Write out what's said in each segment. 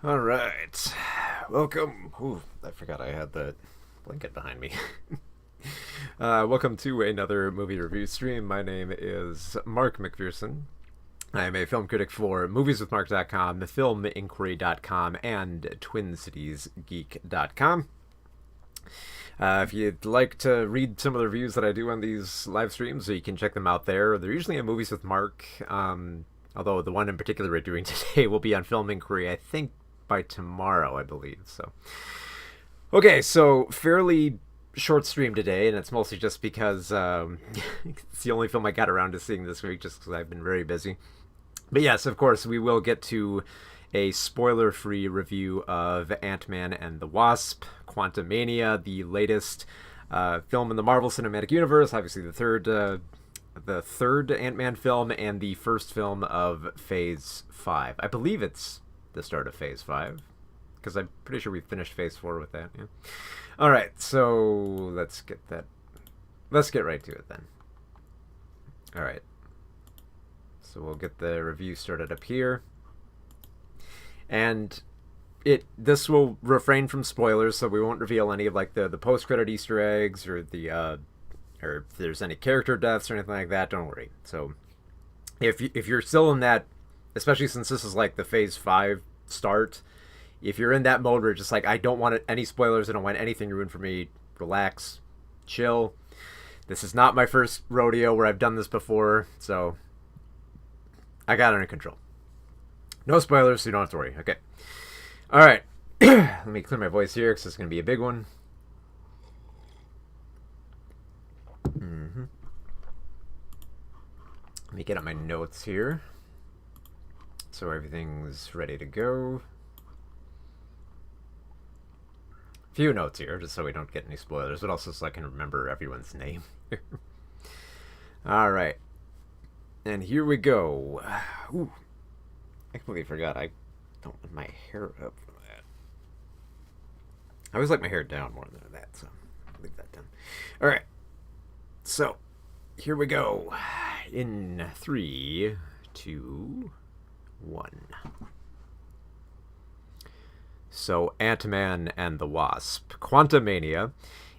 All right. Welcome. Ooh, I forgot I had that blanket behind me. Welcome to another movie review stream. My name is Mark McPherson. I am a film critic for movieswithmark.com, filminquiry.com, and twincitiesgeek.com. If you'd like to read some of the reviews that I do on these live streams, you can check them out there. They're usually on Movies with Mark, although the one in particular we're doing today will be on Film Inquiry, I think by tomorrow, I believe. Okay, so fairly short stream today, and it's mostly just because it's the only film I got around to seeing this week, just because I've been very busy. But yes, of course, we will get to a spoiler-free review of Ant-Man and the Wasp, Quantumania, the latest film in the Marvel Cinematic Universe, obviously the third Ant-Man film and the first film of Phase 5. I believe it's the start of Phase 5, because I'm pretty sure we finished Phase 4 with that. Yeah. All right, so let's get right to it then. All right. So we'll get the review started up here. And this will refrain from spoilers, so we won't reveal any of like the post-credit Easter eggs or or if there's any character deaths or anything like that. Don't worry. So if you're still in that, especially since this is like the Phase 5 start, if you're in that mode where just like, I don't want any spoilers, I don't want anything ruined for me, relax, chill. This is not my first rodeo where I've done this before, so I got it under control. No spoilers, so you don't have to worry. Okay. All right. Let me clear my voice here because it's going to be a big one. Let me get out my notes here so everything's ready to go. Few notes here, just so we don't get any spoilers, but also so I can remember everyone's name. All right. And here we go. Ooh. I completely forgot I don't want my hair up for that. I always like my hair down more than that, so I'll leave that down. All right. So, here we go. In 3, 2, 1. So, Ant-Man and the Wasp. Quantumania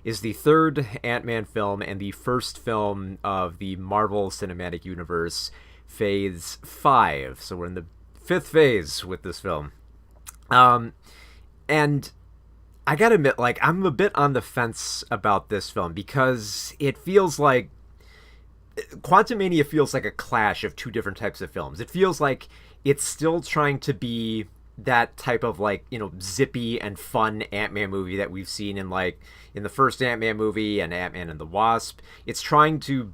is the third Ant-Man film and the first film of the Marvel Cinematic Universe, Phase 5. So we're in the 5th phase with this film. And I gotta admit, like, I'm a bit on the fence about this film because it feels like Quantumania feels like a clash of two different types of films. It feels like it's still trying to be that type of, like, you know, zippy and fun Ant-Man movie that we've seen in the first Ant-Man movie and Ant-Man and the Wasp. It's trying to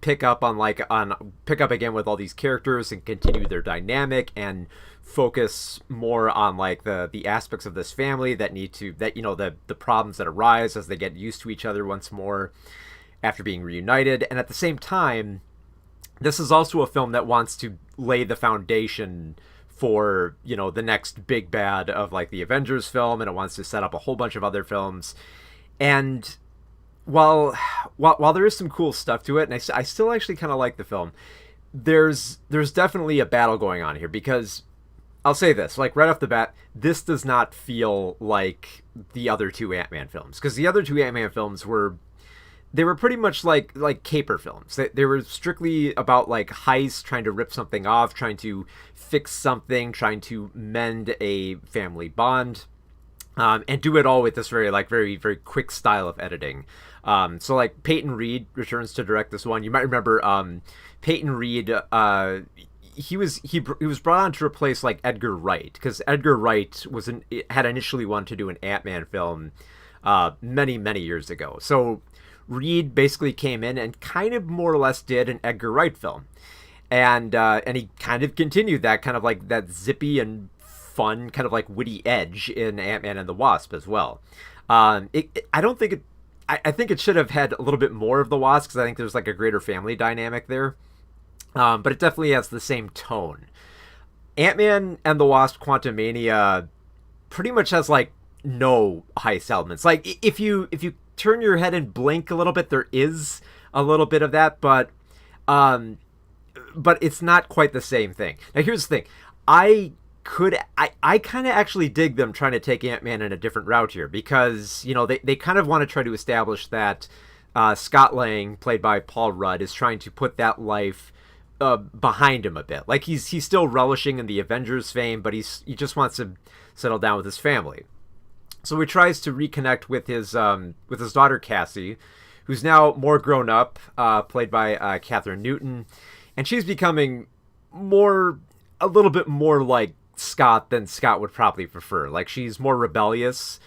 pick up again with all these characters and continue their dynamic and focus more on like the aspects of this family the problems that arise as they get used to each other once more after being reunited. And at the same time, this is also a film that wants to lay the foundation for, you know, the next big bad of like the Avengers film, and it wants to set up a whole bunch of other films. And while there is some cool stuff to it, and I still actually kind of like the film, there's definitely a battle going on here, because I'll say this, like, right off the bat, this does not feel like the other two Ant-Man films, because the other two Ant-Man films were pretty much like caper films. They were strictly about like heists, trying to rip something off, trying to fix something, trying to mend a family bond, and do it all with this very very quick style of editing. So like Peyton Reed returns to direct this one. You might remember Peyton Reed. He was brought on to replace like Edgar Wright, because Edgar Wright had initially wanted to do an Ant-Man film many years ago. So Reed basically came in and kind of more or less did an Edgar Wright film, and he kind of continued that kind of like that zippy and fun kind of like witty edge in Ant-Man and the Wasp as well. I think it should have had a little bit more of the Wasp, because I think there's like a greater family dynamic there. But it definitely has the same tone. Ant-Man and the Wasp: Quantumania pretty much has like no heist elements. Like if you turn your head and blink a little bit, there is a little bit of that, but it's not quite the same thing. Now here's the thing. I I kind of actually dig them trying to take Ant-Man in a different route here because, they kind of want to try to establish that Scott Lang, played by Paul Rudd, is trying to put that life behind him a bit. Like he's still relishing in the Avengers fame, but he just wants to settle down with his family. So he tries to reconnect with his daughter Cassie, who's now more grown up, played by Catherine Newton, and she's becoming a little bit more like Scott than Scott would probably prefer. Like she's more rebellious.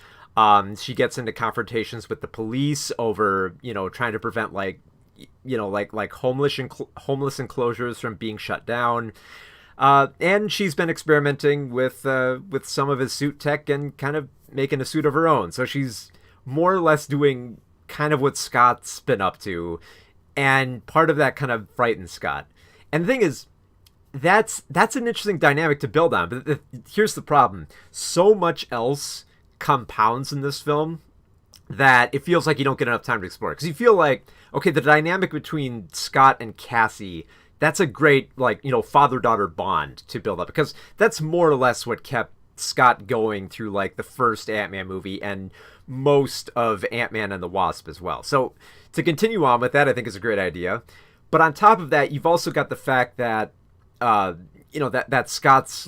She gets into confrontations with the police over, trying to prevent like homeless enclosures from being shut down. And she's been experimenting with some of his suit tech and kind of making a suit of her own. So she's more or less doing kind of what Scott's been up to, and part of that kind of frightens Scott. And the thing is, that's an interesting dynamic to build on. But here's the problem: so much else compounds in this film that it feels like you don't get enough time to explore. Because you feel like, okay, the dynamic between Scott and Cassie, that's a great, father-daughter bond to build up. Because that's more or less what kept Scott going through, the first Ant-Man movie and most of Ant-Man and the Wasp as well. So to continue on with that, I think is a great idea. But on top of that, you've also got the fact that, that Scott's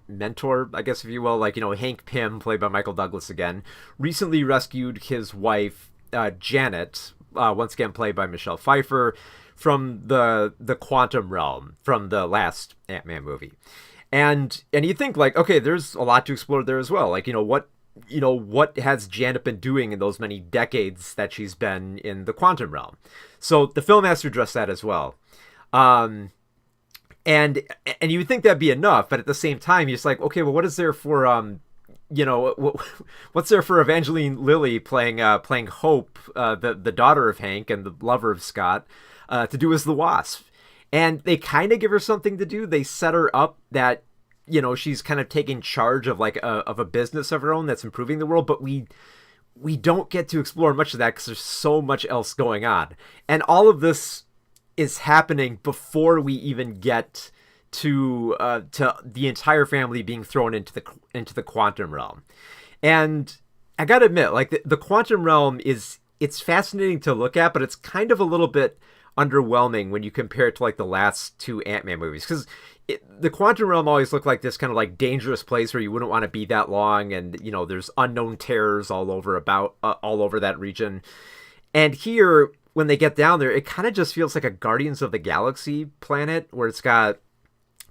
mentor, I guess, if you will, Hank Pym, played by Michael Douglas again, recently rescued his wife, Janet, once again played by Michelle Pfeiffer, from the quantum realm from the last Ant-Man movie. And you think okay, there's a lot to explore there as well. What has Janet been doing in those many decades that she's been in the quantum realm? So the film has to address that as well. And you would think that'd be enough, but at the same time, you're just like, okay, well, what is there for what's there for Evangeline Lilly playing Hope, the daughter of Hank and the lover of Scott, to do as the Wasp? And they kind of give her something to do. They set her up that she's kind of taking charge of of a business of her own that's improving the world, but we don't get to explore much of that because there's so much else going on, and all of this is happening before we even get to the entire family being thrown into the quantum realm. And I gotta admit, the quantum realm it's fascinating to look at, but it's kind of a little bit underwhelming when you compare it to the last two Ant-Man movies, because the quantum realm always looked like this kind of dangerous place where you wouldn't want to be that long, and there's unknown terrors all over that region. And here, when they get down there, it kind of just feels like a Guardians of the Galaxy planet where it's got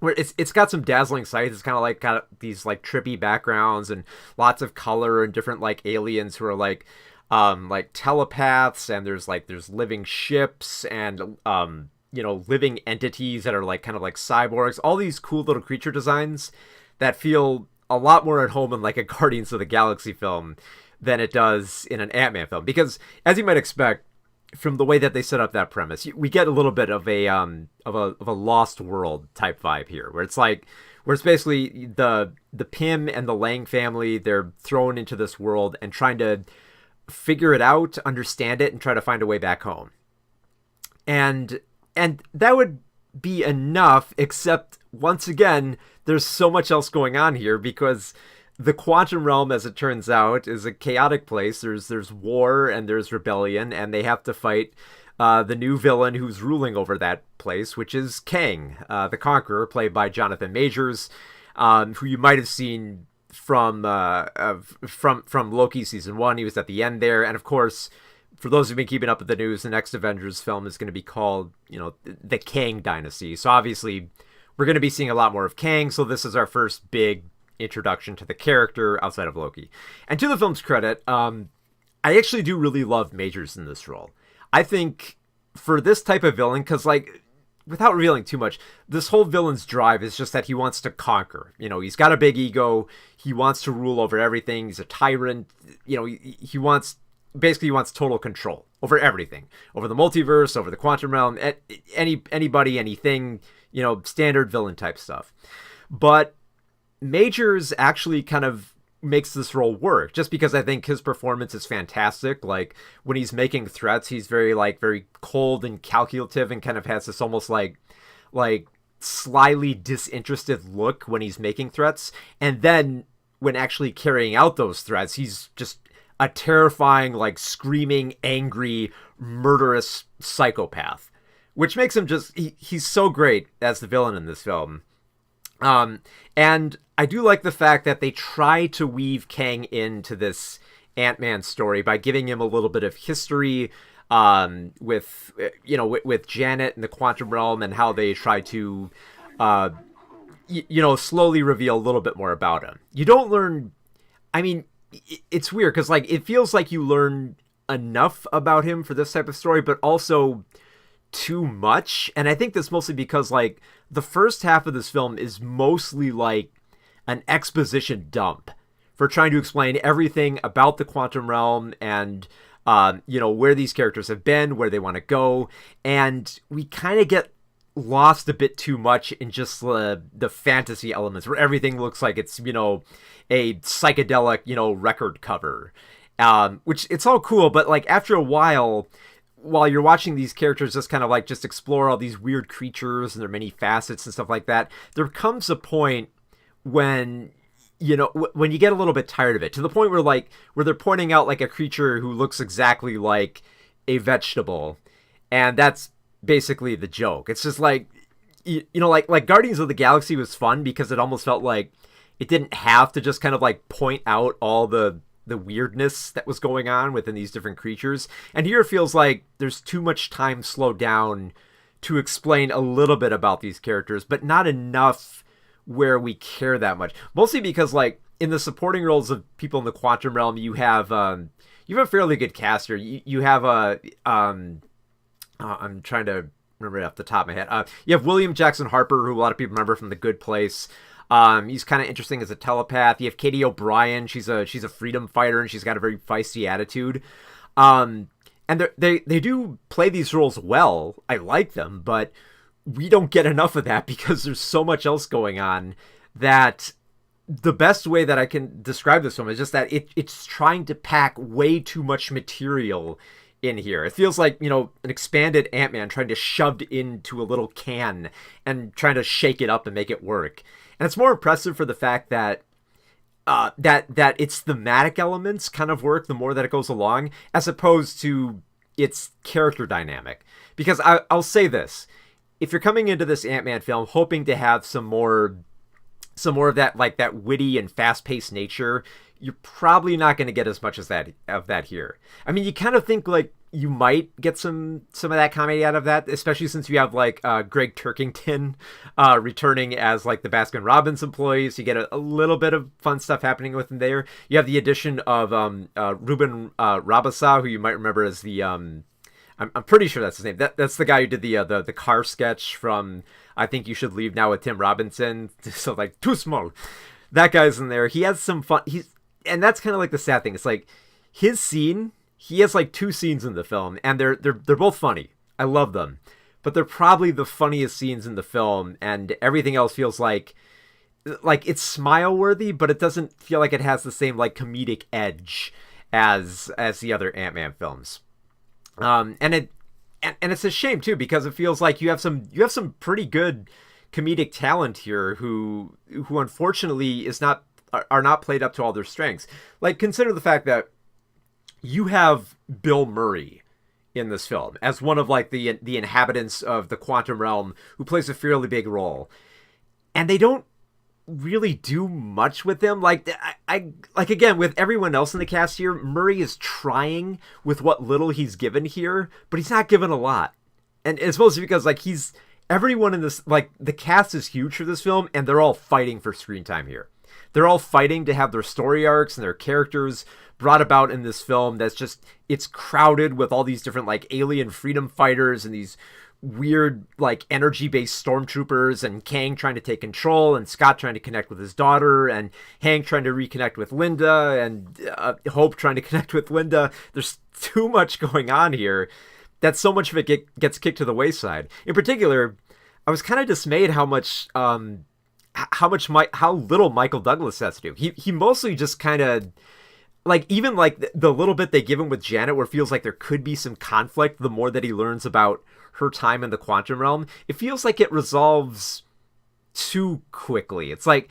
some dazzling sights. It's kind of got these trippy backgrounds and lots of color and different aliens who are telepaths, and there's living ships and living entities that are kind of cyborgs, all these cool little creature designs that feel a lot more at home in a Guardians of the Galaxy film than it does in an Ant-Man film. Because as you might expect from the way that they set up that premise, we get a little bit of a Lost World type vibe here, where it's basically the Pym and the Lang family, they're thrown into this world and trying to figure it out, understand it, and try to find a way back home. And that would be enough, except once again, there's so much else going on here, because the quantum realm, as it turns out, is a chaotic place. There's war and there's rebellion, and they have to fight the new villain who's ruling over that place, which is Kang, the Conqueror, played by Jonathan Majors, who you might have seen from Loki season 1. He was at the end there, and of course, for those who've been keeping up with the news, the next Avengers film is going to be called, the Kang Dynasty. So obviously, we're going to be seeing a lot more of Kang. So this is our first big introduction to the character outside of Loki. And to the film's credit, I actually do really love Majors in this role. I think for this type of villain, because without revealing too much, this whole villain's drive is just that he wants to conquer. He's got a big ego. He wants to rule over everything. He's a tyrant. He wants total control over everything, over the multiverse, over the quantum realm, anybody, anything, standard villain type stuff. But Majors actually kind of makes this role work, just because I think his performance is fantastic. When he's making threats, he's very very cold and calculative, and kind of has this almost slyly disinterested look when he's making threats, and then when actually carrying out those threats, he's just a terrifying, like, screaming, angry, murderous psychopath, which makes him just he's so great as the villain in this film. And I do like the fact that they try to weave Kang into this Ant-Man story by giving him a little bit of history, with with Janet and the quantum realm, and how they try to slowly reveal a little bit more about him. You don't learn, I mean, it's weird because, like, it feels like you learn enough about him for this type of story, but also too much. And I think that's mostly because, like, the first half of this film is mostly like an exposition dump for trying to explain everything about the quantum realm and where these characters have been, where they want to go. And we kind of get lost a bit too much in just the fantasy elements, where everything looks like it's, a psychedelic, record cover. Which, it's all cool, but, like, after a while you're watching these characters just kind of, like, just explore all these weird creatures and their many facets and stuff like that, there comes a point when when you get a little bit tired of it, to the point where they're pointing out, like, a creature who looks exactly like a vegetable, and that's basically the joke. It's just like, like Guardians of the Galaxy was fun because it almost felt like it didn't have to just kind of, like, point out all the weirdness that was going on within these different creatures. And here it feels like there's too much time slowed down to explain a little bit about these characters, but not enough where we care that much. Mostly because, like, in the supporting roles of people in the quantum realm, you have a fairly good cast here. You have I'm trying to remember it off the top of my head. You have William Jackson Harper, who a lot of people remember from The Good Place. He's kind of interesting as a telepath. You have Katie O'Brien. She's a freedom fighter, and she's got a very feisty attitude. And they do play these roles well. I like them, but we don't get enough of that because there's so much else going on that the best way that I can describe this film is just that it's trying to pack way too much material in here. It feels like, an expanded Ant-Man trying to shove into a little can and trying to shake it up and make it work. And it's more impressive for the fact that that its thematic elements kind of work the more that it goes along, as opposed to its character dynamic. Because I'll say this: if you're coming into this Ant-Man film hoping to have some more of that, like, that witty and fast-paced nature, you're probably not going to get as much as that here. I mean, you kind of think, like, you might get some of that comedy out of that, especially since you have, like, Greg Turkington returning as, like, the Baskin-Robbins employees. You get a little bit of fun stuff happening with him there. You have the addition of Ruben Rabasa, who you might remember as the I'm pretty sure that's his name. That's the guy who did the car sketch from I Think You Should Leave Now with Tim Robinson. So, like, too small. That guy's in there. He has some fun. And that's kind of like the sad thing. It's like his scene. He has, like, 2 scenes in the film, and they're both funny. I love them, but they're probably the funniest scenes in the film, and everything else feels like it's smile worthy, but it doesn't feel like it has the same, like, comedic edge as the other Ant-Man films. And it's a shame too, because it feels like you have some pretty good comedic talent here who unfortunately are not played up to all their strengths. Like, consider the fact that you have Bill Murray in this film as one of, like, the inhabitants of the quantum realm, who plays a fairly big role, and they don't really do much with him. Like, again, with everyone else in the cast here, Murray is trying with what little he's given here, but he's not given a lot. And it's mostly because, like, everyone in this, like, the cast is huge for this film, and they're all fighting for screen time here. They're all fighting to have their story arcs and their characters brought about in this film. It's crowded with all these different, like, alien freedom fighters and these weird, like, energy-based stormtroopers, and Kang trying to take control, and Scott trying to connect with his daughter, and Hank trying to reconnect with Linda, and Hope trying to connect with Linda. There's too much going on here that so much of it gets kicked to the wayside. In particular, I was kind of dismayed how little Michael Douglas has to do. He mostly just kind of, like, even, like, the little bit they give him with Janet, where it feels like there could be some conflict the more that he learns about her time in the quantum realm, it feels like it resolves too quickly. It's like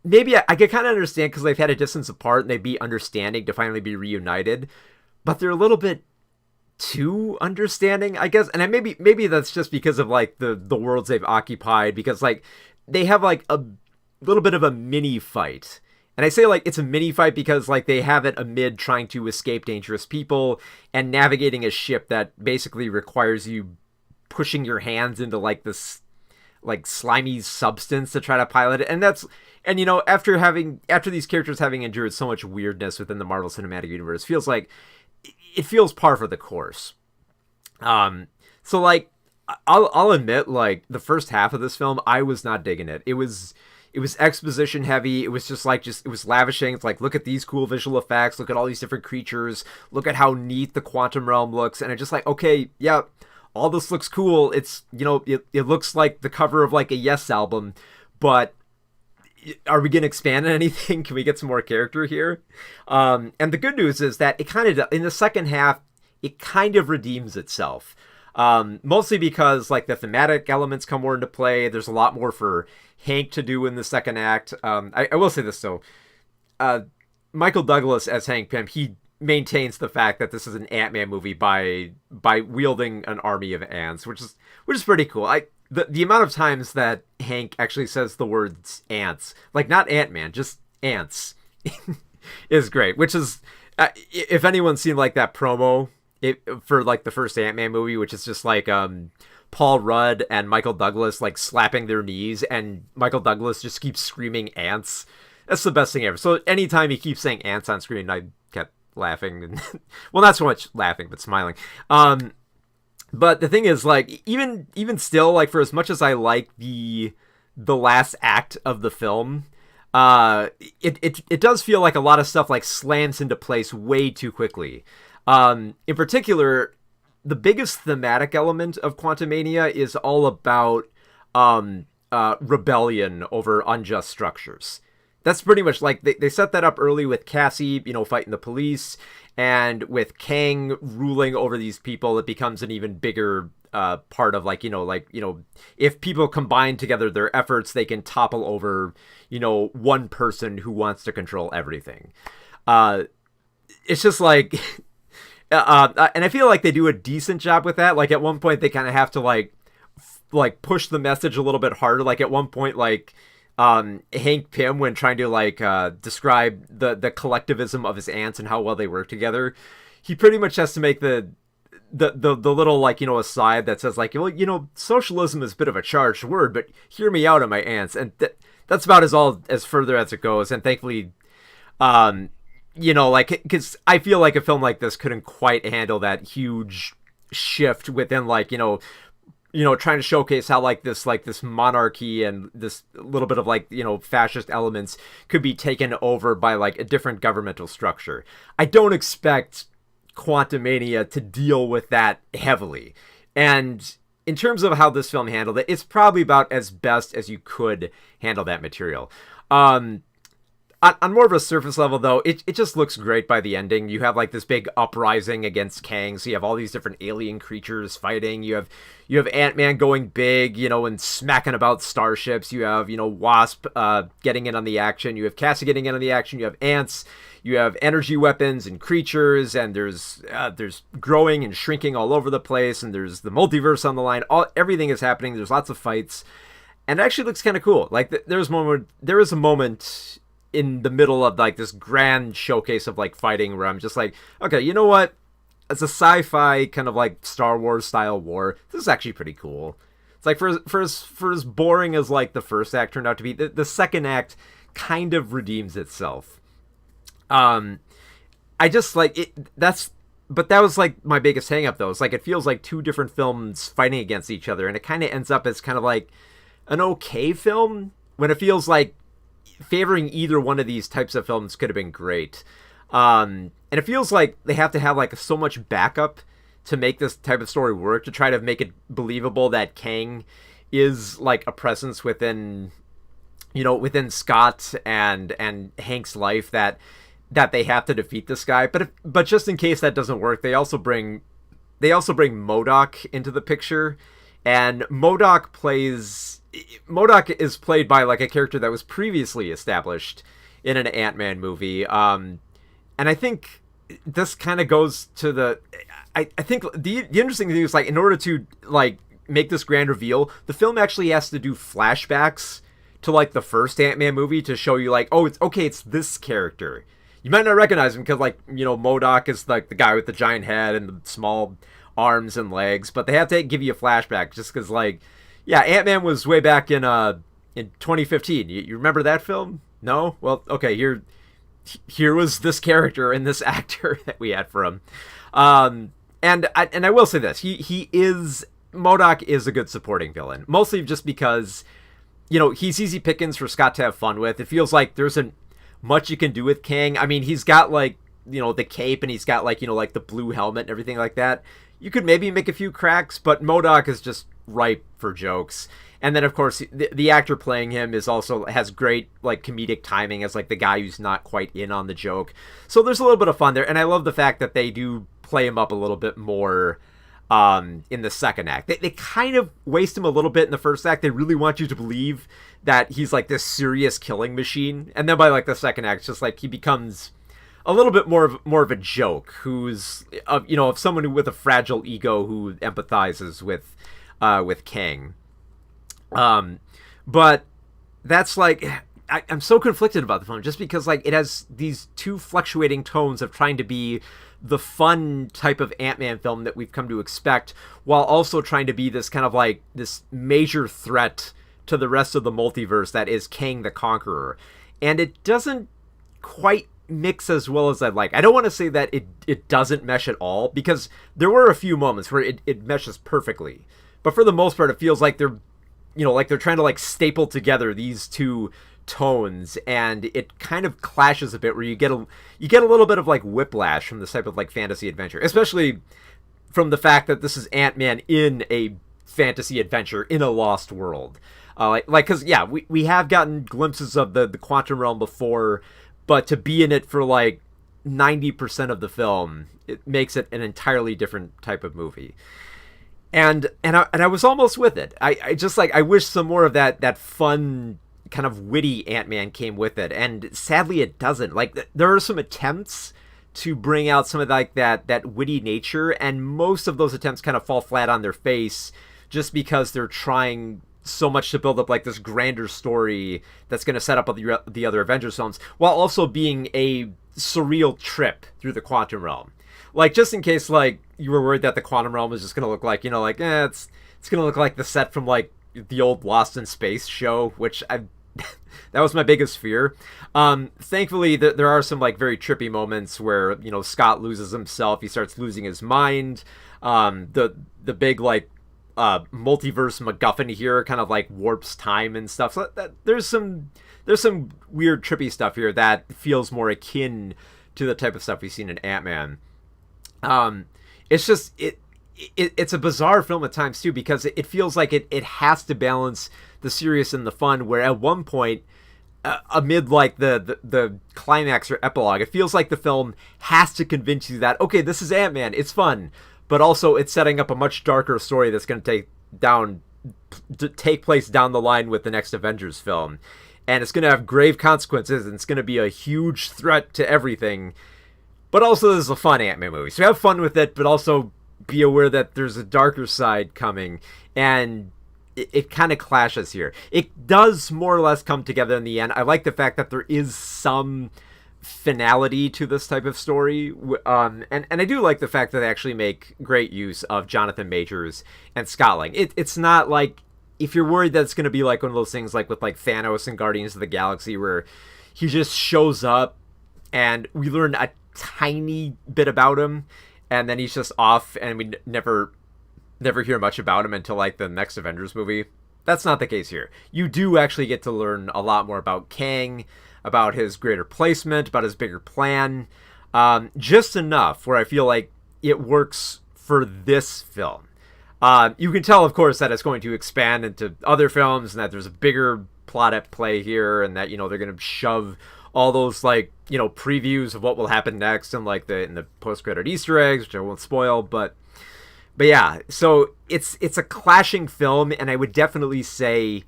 maybe I could kind of understand because they've had a distance apart and they'd be understanding to finally be reunited, but they're a little bit too understanding, I guess. And maybe that's just because of like the worlds they've occupied, because like they have like a little bit of a mini fight. And I say like it's a mini fight because like they have it amid trying to escape dangerous people and navigating a ship that basically requires you pushing your hands into like this like slimy substance to try to pilot it. And you know, after these characters having endured so much weirdness within the Marvel Cinematic Universe, feels like it feels par for the course. So like I'll admit, like the first half of this film, I was not digging it. It was exposition heavy. It was it was lavishing. It's like, look at these cool visual effects. Look at all these different creatures. Look at how neat the quantum realm looks. And it's just like, okay, yeah, all this looks cool. It's, you know, it looks like the cover of like a Yes album, but are we going to expand on anything? Can we get some more character here? And the good news is that it kind of, in the second half, it kind of redeems itself. Mostly because like the thematic elements come more into play. There's a lot more for Hank to do in the second act. I will say this though. Michael Douglas as Hank Pym, he maintains the fact that this is an Ant-Man movie by wielding an army of ants, which is pretty cool. The amount of times that Hank actually says the words ants, like not Ant-Man, just ants, is great. Which is, if anyone's seen like that promo for like the first Ant-Man movie, which is just like Paul Rudd and Michael Douglas like slapping their knees, and Michael Douglas just keeps screaming ants. That's the best thing ever. So anytime he keeps saying ants on screen, I kept laughing, and well, not so much laughing, but smiling. But the thing is, like, even still, like, for as much as I like the last act of the film, it does feel like a lot of stuff like slams into place way too quickly. In particular, the biggest thematic element of Quantumania is all about rebellion over unjust structures. That's pretty much like they set that up early with Cassie, you know, fighting the police, and with Kang ruling over these people. It becomes an even bigger part of like, if people combine together their efforts, they can topple over, one person who wants to control everything. It's just like, and I feel like they do a decent job with that. Like at one point they kind of have to like push the message a little bit harder. Like at one point, like, Hank Pym, when trying to describe the collectivism of his ants and how well they work together, he pretty much has to make the little aside that says like, well, socialism is a bit of a charged word, but hear me out on my ants, and that's about as further as it goes. And thankfully, because I feel like a film like this couldn't quite handle that huge shift within trying to showcase how this monarchy and this little bit of fascist elements could be taken over by like a different governmental structure. I don't expect Quantumania to deal with that heavily. And in terms of how this film handled it, it's probably about as best as you could handle that material. On more of a surface level, though, it just looks great by the ending. You have like this big uprising against Kang, so you have all these different alien creatures fighting. You have Ant-Man going big, and smacking about starships. You have Wasp getting in on the action. You have Cassie getting in on the action. You have ants. You have energy weapons and creatures, and there's growing and shrinking all over the place, and there's the multiverse on the line. Everything is happening. There's lots of fights, and it actually looks kind of cool. Like there is a moment in the middle of like this grand showcase of like fighting where I'm just like, okay, you know what? It's a sci-fi kind of like Star Wars style war. This is actually pretty cool. It's like for as boring as like the first act turned out to be, the second act kind of redeems itself. I just like it. But that was like my biggest hang up though. It's like it feels like two different films fighting against each other, and it kind of ends up as kind of like an okay film when it feels like favoring either one of these types of films could have been great. And it feels like they have to have like so much backup to make this type of story work, to try to make it believable that Kang is like a presence within Scott and Hank's life, that they have to defeat this guy. But just in case that doesn't work, they also bring MODOK into the picture, and MODOK plays MODOK is played by like a character that was previously established in an Ant-Man movie. And I think this kind of goes to the. I think the interesting thing is like in order to like make this grand reveal, the film actually has to do flashbacks to like the first Ant-Man movie to show you like, oh, it's okay, it's this character. You might not recognize him because like, you know, MODOK is like the guy with the giant head and the small arms and legs, but they have to give you a flashback just because like, yeah, Ant-Man was way back in 2015. You remember that film? No? Well, okay, here was this character and this actor that we had for him. And I will say this, MODOK is a good supporting villain, mostly just because, you know, he's easy pickings for Scott to have fun with. It feels like there isn't much you can do with Kang. I mean, he's got like, you know, the cape and he's got like, you know, like the blue helmet and everything like that. You could maybe make a few cracks, but MODOK is just ripe for jokes. And then of course the actor playing him has great like comedic timing as like the guy who's not quite in on the joke. So there's a little bit of fun there, and I love the fact that they do play him up a little bit more in the second act. They kind of waste him a little bit in the first act. They really want you to believe that he's like this serious killing machine, and then by like the second act, it's just like he becomes a little bit more of a joke, who's you know, of someone with a fragile ego who empathizes with Kang. But that's like I'm so conflicted about the film just because like it has these two fluctuating tones of trying to be the fun type of Ant-Man film that we've come to expect, while also trying to be this kind of like this major threat to the rest of the multiverse that is Kang the Conqueror. And it doesn't quite mix as well as I'd like. I don't want to say that it doesn't mesh at all, because there were a few moments where it meshes perfectly. But for the most part, it feels like they're trying to like staple together these two tones, and it kind of clashes a bit where you get a little bit of like whiplash from this type of like fantasy adventure, especially from the fact that this is Ant-Man in a fantasy adventure in a lost world. Because yeah, we have gotten glimpses of the quantum realm before, but to be in it for like 90% of the film, it makes it an entirely different type of movie. And I was almost with it. I just like, I wish some more of that fun kind of witty Ant-Man came with it, and sadly it doesn't. Like there are some attempts to bring out some of like that witty nature, and most of those attempts kind of fall flat on their face just because they're trying so much to build up like this grander story that's going to set up the other Avengers films, while also being a surreal trip through the quantum realm. Like, just in case like you were worried that the quantum realm is just going to look like, you know, like it's going to look like the set from like the old Lost in Space show, which that was my biggest fear. Thankfully, there are some like very trippy moments where, you know, Scott loses himself. He starts losing his mind. The big like multiverse MacGuffin here kind of like warps time and stuff. So there's some weird trippy stuff here that feels more akin to the type of stuff we've seen in Ant-Man. It's just it's a bizarre film at times too, because it feels like it has to balance the serious and the fun, where at one point amid like the climax or epilogue, it feels like the film has to convince you that, okay, this is Ant-Man, it's fun, but also it's setting up a much darker story that's going to take place down the line with the next Avengers film, and it's going to have grave consequences, and it's going to be a huge threat to everything. But also, this is a fun Ant-Man movie, so have fun with it, but also be aware that there's a darker side coming, and it kind of clashes here. It does more or less come together in the end. I like the fact that there is some finality to this type of story, and I do like the fact that they actually make great use of Jonathan Majors and Scott Lang. It's not like, if you're worried that it's going to be like one of those things like with like Thanos and Guardians of the Galaxy, where he just shows up and we learn a tiny bit about him, and then he's just off, and we never hear much about him until like the next Avengers movie. That's not the case here. You do actually get to learn a lot more about Kang, about his greater placement, about his bigger plan, just enough where I feel like it works for this film. You can tell, of course, that it's going to expand into other films, and that there's a bigger plot at play here, and that, you know, they're going to shove all those, like, you know, previews of what will happen next, and like in the post-credit Easter eggs, which I won't spoil, but But yeah, so it's a clashing film, and I would definitely say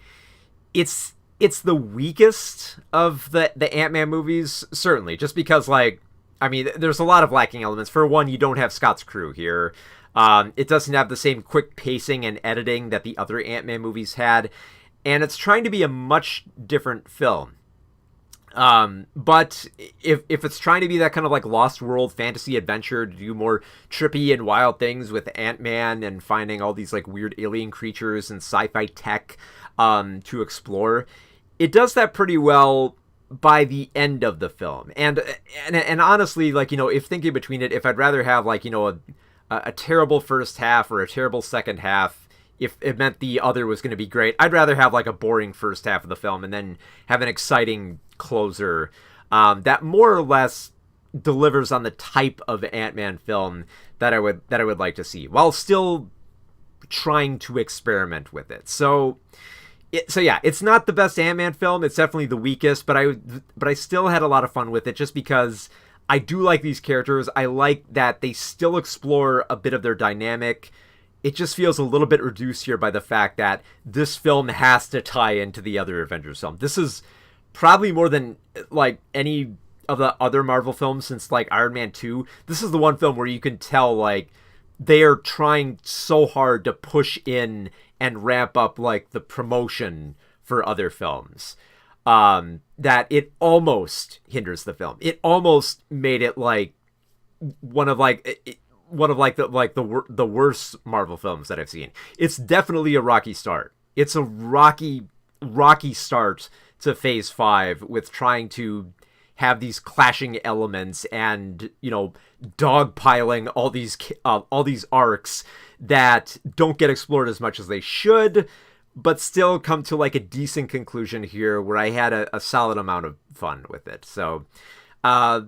it's the weakest of the Ant-Man movies, certainly, just because like I mean, there's a lot of lacking elements. For one, you don't have Scott's crew here. It doesn't have the same quick pacing and editing that the other Ant-Man movies had, and it's trying to be a much different film. But if it's trying to be that kind of like Lost World fantasy adventure to do more trippy and wild things with Ant-Man and finding all these like weird alien creatures and sci-fi tech to explore, it does that pretty well by the end of the film. And honestly, like, you know, if thinking between it, if I'd rather have like, you know, a terrible first half or a terrible second half, if it meant the other was going to be great, I'd rather have like a boring first half of the film and then have an exciting closer that more or less delivers on the type of Ant-Man film that I would like to see, while still trying to experiment with it. So yeah, it's not the best Ant-Man film. It's definitely the weakest, but I still had a lot of fun with it just because I do like these characters. I like that they still explore a bit of their dynamic. It just feels a little bit reduced here by the fact that this film has to tie into the other Avengers film. This is probably more than like any of the other Marvel films since like Iron Man 2. This is the one film where you can tell like they are trying so hard to push in and ramp up like the promotion for other films that it almost hinders the film. It almost made it like one of like the worst Marvel films that I've seen. It's definitely a rocky start. It's a rocky start to Phase 5 with trying to have these clashing elements and, you know, dogpiling all these arcs that don't get explored as much as they should, but still come to like a decent conclusion here where I had a solid amount of fun with it. So I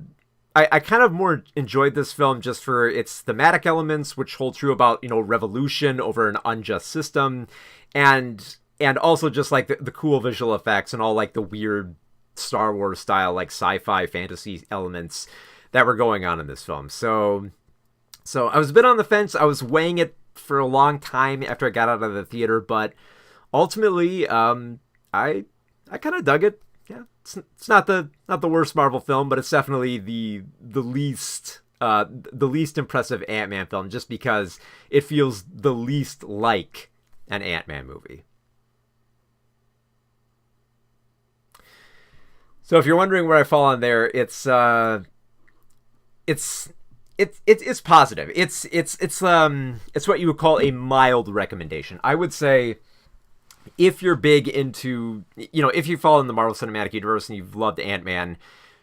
kind of more enjoyed this film just for its thematic elements, which hold true about, you know, revolution over an unjust system, and also just like the cool visual effects and all like the weird Star Wars style like sci-fi fantasy elements that were going on in this film. So I was a bit on the fence. I was weighing it for a long time after I got out of the theater, but ultimately I kind of dug it. Yeah, it's not the worst Marvel film, but it's definitely the least impressive Ant-Man film, just because it feels the least like an Ant-Man movie. So if you're wondering where I fall on there, it's positive. It's what you would call a mild recommendation. I would say if you're big into, you know, if you fall in the Marvel Cinematic Universe and you've loved Ant-Man,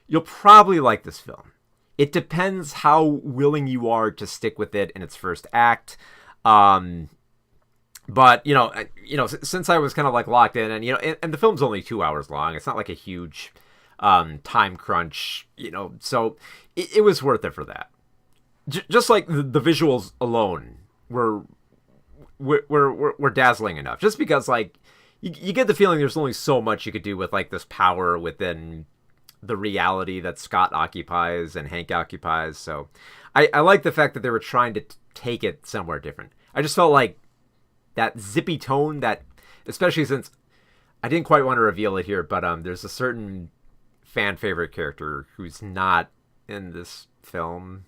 you'll probably like this film. It depends how willing you are to stick with it in its first act. But you know, since I was kind of like locked in, and you know, and the film's only 2 hours long. It's not like a huge time crunch, you know, so it was worth it for that. Just like the visuals alone were dazzling enough, just because like you get the feeling there's only so much you could do with like this power within the reality that Scott occupies and Hank occupies. So I like the fact that they were trying to take it somewhere different. I just felt like that zippy tone, that, especially since I didn't quite want to reveal it here, but there's a certain fan favorite character who's not in this film.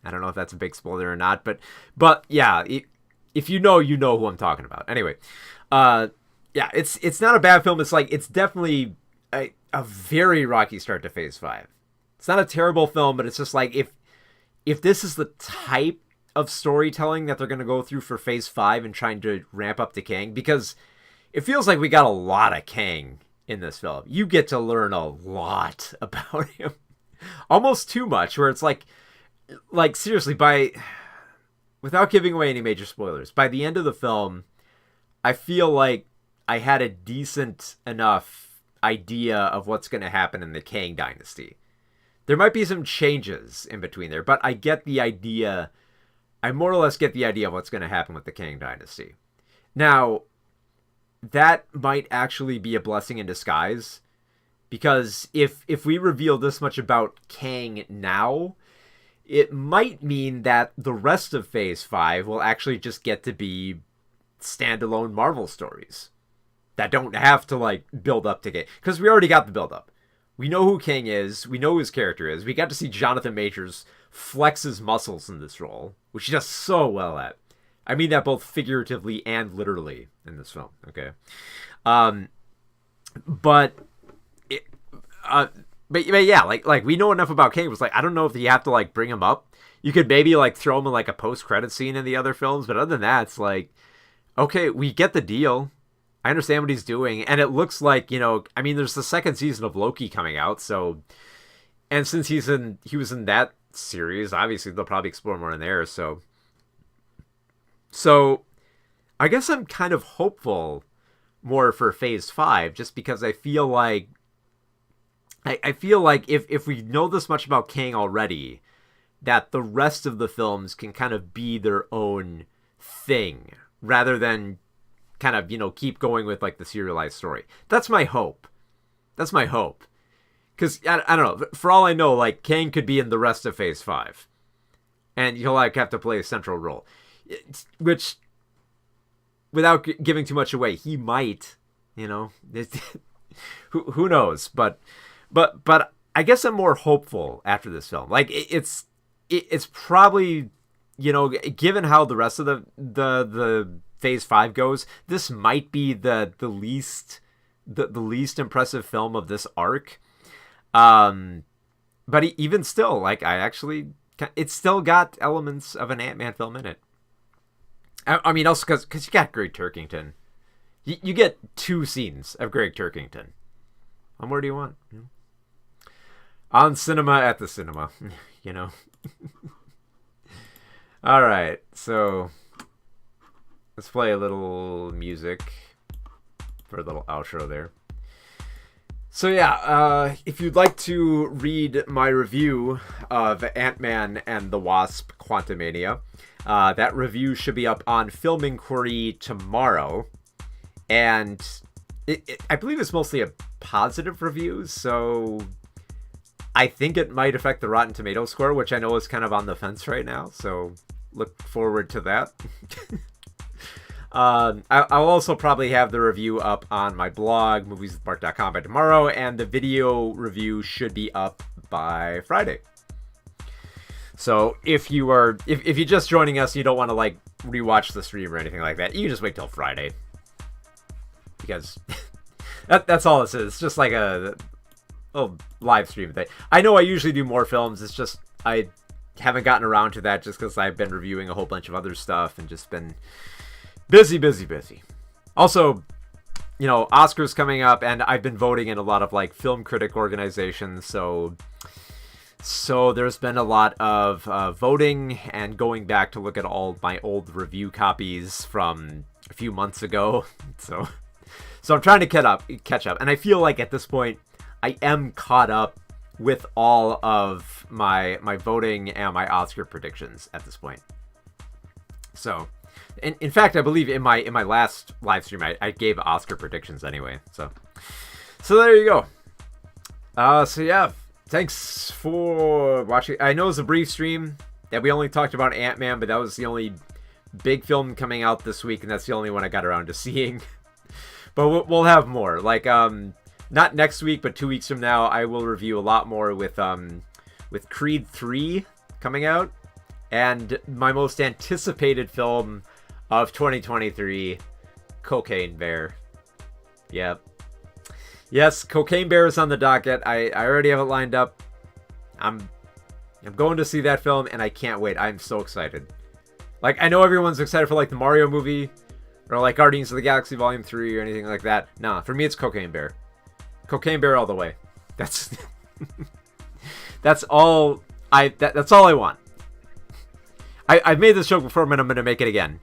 I don't know if that's a big spoiler or not, but yeah, if you know who I'm talking about. Anyway, yeah, it's not a bad film. It's like, it's definitely a very rocky start to Phase 5. It's not a terrible film, but it's just like, if this is the type of storytelling that they're going to go through for Phase 5 and trying to ramp up to Kang, because it feels like we got a lot of Kang in this film. You get to learn a lot about him. Almost too much, where it's like seriously, without giving away any major spoilers, by the end of the film, I feel like I had a decent enough idea of what's going to happen in the Kang dynasty. There might be some changes in between there, but I get the idea. I more or less get the idea of what's going to happen with the Kang dynasty. Now, that might actually be a blessing in disguise, because if we reveal this much about Kang now, it might mean that the rest of Phase 5 will actually just get to be standalone Marvel stories that don't have to, like, build up to Kang. Because we already got the build up. We know who Kang is. We know who his character is. We got to see Jonathan Majors flex his muscles in this role, which he does so well at. I mean that both figuratively and literally in this film, okay? But yeah, like we know enough about Kang. It was like, I don't know if you have to, like, bring him up. You could maybe, like, throw him in, like, a post-credit scene in the other films, but other than that, it's like, okay, we get the deal. I understand what he's doing, and it looks like, you know, I mean, there's the second season of Loki coming out, so, and since he was in that series, obviously they'll probably explore more in there, so I guess I'm kind of hopeful more for Phase 5, just because I feel like if we know this much about Kang already, that the rest of the films can kind of be their own thing, rather than kind of, you know, keep going with, like, the serialized story. That's my hope. Because, I don't know, for all I know, like, Kang could be in the rest of Phase 5. And he'll, like, have to play a central role. Which, without giving too much away, he might, you know. Who knows? But I guess I'm more hopeful after this film. Like, it's probably, you know, given how the rest of the Phase 5 goes, this might be the least impressive film of this arc. But even still, like, it's still got elements of an Ant-Man film in it. I mean, also because you got Greg Turkington. You get 2 scenes of Greg Turkington. What more do you want? On cinema at the cinema, you know. All right, so let's play a little music for a little outro there. So yeah, if you'd like to read my review of Ant-Man and the Wasp: Quantumania, that review should be up on Film Inquiry tomorrow. And I believe it's mostly a positive review, so I think it might affect the Rotten Tomatoes score, which I know is kind of on the fence right now, so look forward to that. I'll also probably have the review up on my blog, movieswithmark.com, by tomorrow, and the video review should be up by Friday. So if you're just joining us, you don't want to, like, rewatch the stream or anything like that, you can just wait till Friday. Because that's all this is. It's just like a live stream thing. I know I usually do more films. It's just I haven't gotten around to that just because I've been reviewing a whole bunch of other stuff and just been busy. Also, you know, Oscars coming up, and I've been voting in a lot of, like, film critic organizations, so there's been a lot of voting and going back to look at all my old review copies from a few months ago. So I'm trying to catch up, and I feel like at this point I am caught up with all of my voting and my Oscar predictions at this point. So, in fact, I believe in my last live stream I gave Oscar predictions anyway. So there you go. So yeah, thanks for watching. I know it was a brief stream that we only talked about Ant-Man, but that was the only big film coming out this week, and that's the only one I got around to seeing. But we'll have more. Like, not next week, but 2 weeks from now, I will review a lot more with Creed 3 coming out, and my most anticipated film of 2023, Cocaine Bear. Yep. Yes, Cocaine Bear is on the docket. I already have it lined up. I'm going to see that film, and I can't wait. I'm so excited. Like, I know everyone's excited for, like, the Mario movie, or, like, Guardians of the Galaxy Volume 3 or anything like that. Nah, for me it's Cocaine Bear. Cocaine Bear all the way. That's all that's all I want. I've made this joke before, but I'm going to make it again.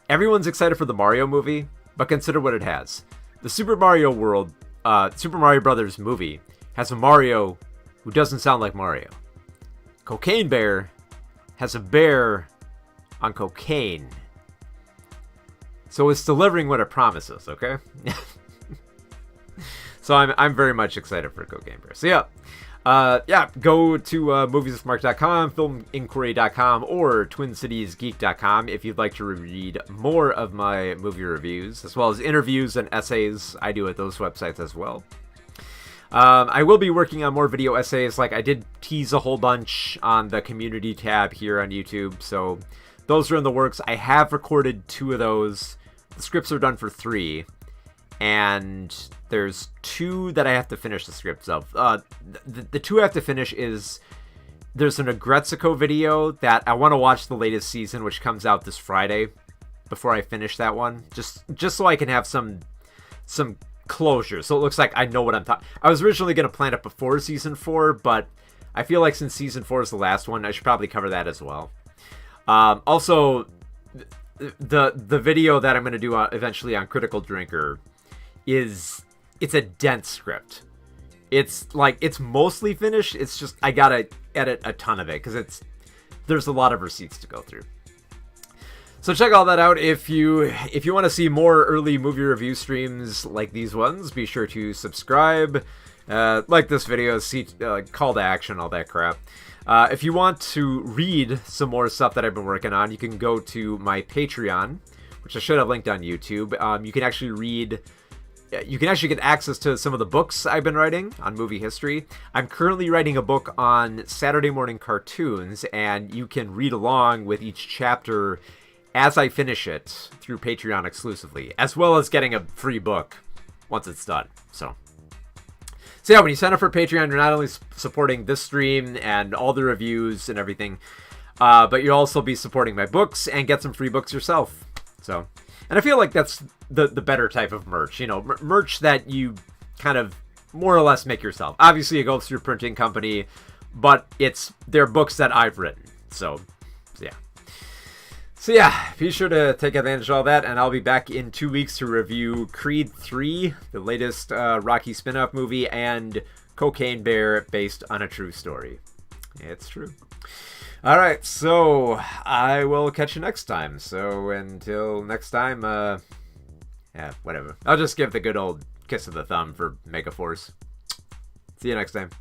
Everyone's excited for the Mario movie, but consider what it has. The Super Mario Brothers movie has a Mario who doesn't sound like Mario. Cocaine Bear has a bear on cocaine. So it's delivering what it promises, okay? So I'm very much excited for Cocaine Bear. So yeah, Yeah, go to movieswithmark.com, filminquiry.com, or twincitiesgeek.com if you'd like to read more of my movie reviews, as well as interviews and essays I do at those websites as well. I will be working on more video essays. Like, I did tease a whole bunch on the community tab here on YouTube, so those are in the works. I have recorded 2 of those. The scripts are done for 3. And there's 2 that I have to finish the scripts of. The 2 I have to finish is, there's an Agretzico video that I want to watch the latest season, which comes out this Friday, before I finish that one, just so I can have some closure. So it looks like I know what I'm talking. I was originally going to plan it before season 4, but I feel like since season 4 is the last one, I should probably cover that as well. Also, the video that I'm going to do eventually on Critical Drinker it's a dense script. It's mostly finished. It's just I gotta edit a ton of it because there's a lot of receipts to go through. So check all that out. If you want to see more early movie review streams like these ones, be sure to subscribe, like this video, see call to action, all that crap. If you want to read some more stuff that I've been working on, you can go to my Patreon, which I should have linked on YouTube. You can actually get access to some of the books I've been writing on movie history. I'm currently writing a book on Saturday morning cartoons, and you can read along with each chapter as I finish it through Patreon exclusively, as well as getting a free book once it's done. So yeah, when you sign up for Patreon, you're not only supporting this stream and all the reviews and everything, but you'll also be supporting my books and get some free books yourself. So, and I feel like that's the better type of merch, merch that you kind of more or less make yourself. Obviously, it goes through a printing company, but they're books that I've written. So yeah, be sure to take advantage of all that, and I'll be back in 2 weeks to review Creed 3, the latest Rocky spin-off movie, and Cocaine Bear, based on a true story. It's true. All right, so I will catch you next time. So until next time, yeah, whatever. I'll just give the good old kiss of the thumb for Megaforce. See you next time.